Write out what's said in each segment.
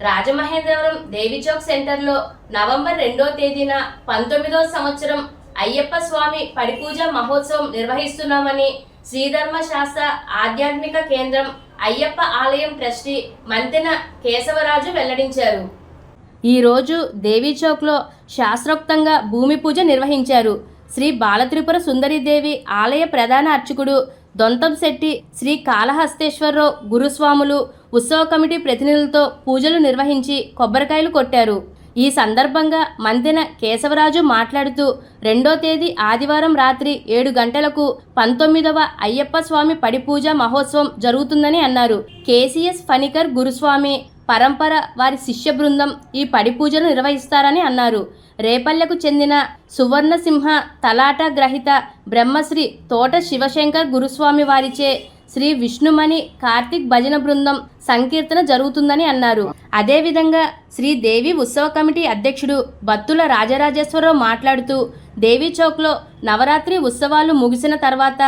రాజమహేంద్రవరం దేవి చౌక్ సెంటర్లో నవంబర్ 2వ తేదీన 19వ సంవత్సరం అయ్యప్ప స్వామి పడిపూజ మహోత్సవం నిర్వహిస్తున్నామని శ్రీధర్మ శాస్త్ర ఆధ్యాత్మిక కేంద్రం అయ్యప్ప ఆలయం ట్రస్టీ మంతెన కేశవరాజు వెల్లడించారు. ఈరోజు దేవి చౌక్లో శాస్త్రోక్తంగా భూమి పూజ నిర్వహించారు. శ్రీ బాలత్రిపుర సుందరీదేవి ఆలయ ప్రధాన అర్చకుడు దొంతంశెట్టి శ్రీ కాళహస్తేశ్వరరావు గురుస్వాములు ఉత్సవ కమిటీ ప్రతినిధులతో పూజలు నిర్వహించి కొబ్బరికాయలు కొట్టారు. ఈ సందర్భంగా మంతెన కేశవరాజు మాట్లాడుతూ 2వ తేదీ ఆదివారం రాత్రి 7 గంటలకు 19వ అయ్యప్ప స్వామి పడిపూజ మహోత్సవం జరుగుతుందని అన్నారు. కేసీఎస్ ఫణికర్ గురుస్వామి పరంపర వారి శిష్య బృందం ఈ పడిపూజను నిర్వహిస్తారని అన్నారు. రేపల్లెకు చెందిన సువర్ణసింహ తలాట గ్రహీత బ్రహ్మశ్రీ తోట శివశంకర్ గురుస్వామి వారిచే శ్రీ విష్ణుమణి కార్తిక్ భజన బృందం సంకీర్తన జరుగుతుందని అన్నారు. అదేవిధంగా శ్రీదేవి ఉత్సవ కమిటీ అధ్యక్షుడు బత్తుల రాజరాజేశ్వరరావు మాట్లాడుతూ దేవి చౌక్లో నవరాత్రి ఉత్సవాలు ముగిసిన తర్వాత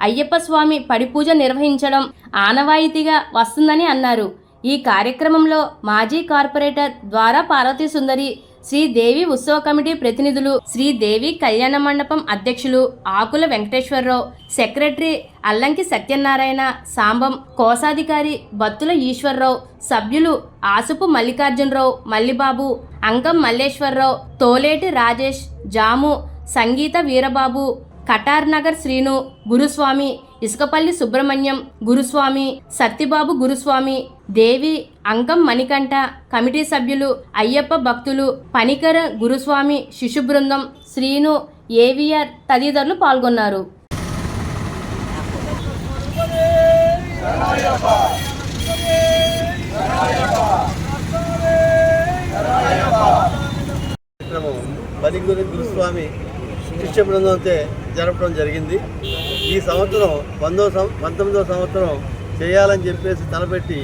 అయ్యప్ప స్వామి పడిపూజ నిర్వహించడం ఆనవాయితీగా వస్తుందని అన్నారు. ఈ కార్యక్రమంలో మాజీ కార్పొరేటర్ ద్వారా పార్వతీ సుందరి, శ్రీదేవి ఉత్సవ కమిటీ ప్రతినిధులు, శ్రీదేవి కళ్యాణ మండపం అధ్యక్షులు ఆకుల వెంకటేశ్వరరావు, సెక్రటరీ అల్లంకి సత్యనారాయణ, సాంబం, కోశాధికారి బత్తుల ఈశ్వరరావు, సభ్యులు ఆసుపు మల్లికార్జునరావు, మల్లిబాబు, అంకం మల్లేశ్వరరావు, తోలేటి రాజేష్, జాము, సంగీత వీరబాబు, కటార్ నగర్ శ్రీను గురుస్వామి, ఇసుకపల్లి సుబ్రహ్మణ్యం గురుస్వామి, సత్తిబాబు గురుస్వామి, దేవి, అంకం మణికంఠ, కమిటీ సభ్యులు, అయ్యప్ప భక్తులు, పనికర గురుస్వామి శిశు బృందం, శ్రీను, ఏవిఆర్ తదితరులు పాల్గొన్నారు. పనికర గురుస్వామి శిష్య బృందంతో జరపడం జరిగింది. ఈ సంవత్సరం 19వ సంవత్సరం చేయాలని చెప్పేసి తలపెట్టి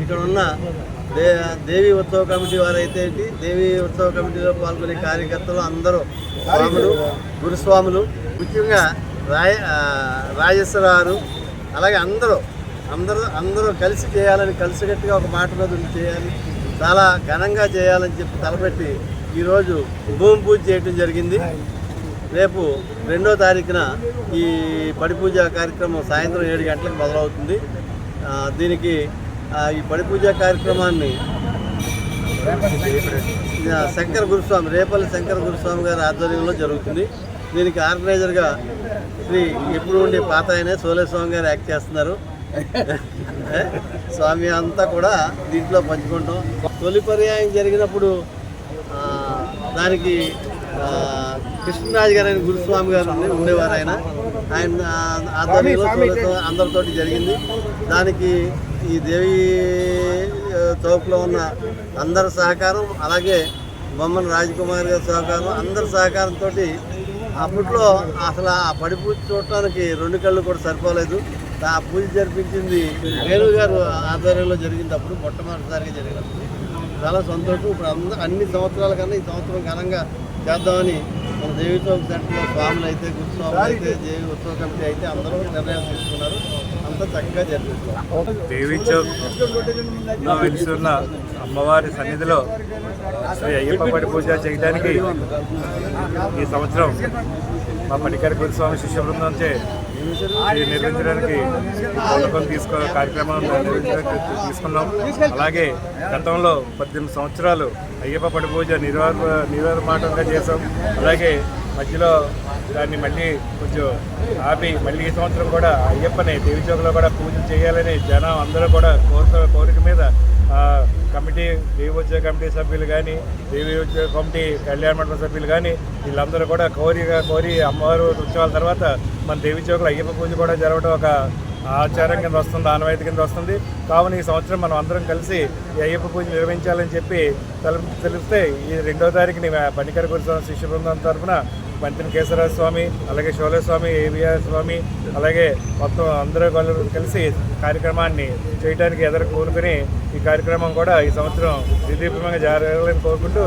ఇక్కడ ఉన్న దేవి ఉత్సవ కమిటీ వారైతే దేవి ఉత్సవ కమిటీలో పాల్గొనే కార్యకర్తలు అందరూ స్వాములు, గురుస్వాములు, ముఖ్యంగా రాజేశ్వరరావు, అలాగే అందరూ కలిసి చేయాలని, కలిసికట్టుగా ఒక మాట మీద ఉండి చేయాలి, చాలా ఘనంగా చేయాలని చెప్పి తలపెట్టి ఈరోజు భూమి పూజ చేయడం జరిగింది. రేపు 2వ తారీఖున ఈ పడిపూజ కార్యక్రమం సాయంత్రం 7 గంటలకు మొదలవుతుంది. దీనికి ఈ పడిపూజ కార్యక్రమాన్ని శంకర గురుస్వామి, రేపల్లి శంకర గురుస్వామి గారి ఆధ్వర్యంలో జరుగుతుంది. దీనికి ఆర్గనైజర్గా శ్రీ ఎప్పుడు ఉండే పాత ఆయన సోలే స్వామి గారు యాక్ట్ చేస్తున్నారు. స్వామి అంతా కూడా దీంట్లో పంచుకుంటాం. తొలి పర్యాయం జరిగినప్పుడు దానికి కృష్ణరాజు గారు గురుస్వామి గారు ఉండేవారు. ఆయన ఆధ్వర్యంలో అందరితోటి జరిగింది. దానికి ఈ దేవి చౌక్లో ఉన్న అందరి సహకారం, అలాగే బొమ్మన రాజకుమారి గారి సహకారం, అందరి సహకారంతో అప్పట్లో అసలు ఆ పడి పూజ చూడటానికి 2 కళ్ళు కూడా సరిపోలేదు. ఆ పూజ జరిపించింది వేణు గారు ఆధ్వర్యంలో జరిగింది. అప్పుడు మొట్టమొదటిసారిగా జరిగినప్పుడు చాలా సంతోషం. ఇప్పుడు అన్ని సంవత్సరాల కన్నా ఈ సంవత్సరం ఘనంగా చేద్దామని మన దేవి చౌక్ సెంటర్లో స్వాములు అయితే, గురుస్వాములు అయితే, దేవి ఉత్సవ కమిటీ అయితే అందరూ నిర్ణయం తీసుకున్నారు. అంతా చక్కగా జరిపిస్తారు. దేవి చౌక్లో వెలిసిన అమ్మవారి సన్నిధిలో శ్రీ అయ్యప్ప పడి పూజ చేయడానికి ఈ సంవత్సరం మా పనికర గురుస్వామి శిష్య బృందంచే నిర్వహించడానికి కార్యక్రమం తీసుకున్నాం. అలాగే గతంలో 18 సంవత్సరాలు అయ్యప్ప పడి పూజ నిర్వహణగా చేసాం. అలాగే మధ్యలో దాన్ని మళ్ళీ కొంచెం ఆపి మళ్ళీ ఈ సంవత్సరం కూడా అయ్యప్పని దేవి చౌక్లో కూడా పూజలు చేయాలని జనం అందరూ కూడా కోరిక మీద కమిటీ, దేవి ఉత్సవ కమిటీ సభ్యులు కానీ, దేవి ఉత్సవ కమిటీ కళ్యాణ మండపం సభ్యులు కానీ వీళ్ళందరూ కూడా కోరి అమ్మవారు ఉత్సవాల తర్వాత మన దేవి చౌక్లో అయ్యప్ప పూజ కూడా జరగడం ఒక ఆచారం కింద వస్తుంది, ఆనవాయితీ కింద వస్తుంది. కావున ఈ సంవత్సరం మనం అందరం కలిసి ఈ అయ్యప్ప పూజ నిర్వహించాలని చెప్పి తెలిస్తే ఈ 2వ తారీఖుని పనికర గురుస్వామి శిష్య బృందం తరఫున మంతెన కేశవరాజ స్వామి, అలాగే షోలే స్వామి, ఏవిఆర్ స్వామి, అలాగే మొత్తం అందరూ కలిసి కార్యక్రమాన్ని చేయడానికి కోరుకుని ఈ కార్యక్రమం కూడా ఈ సంవత్సరం దిగ్విజయంగా జరగాలని కోరుకుంటూ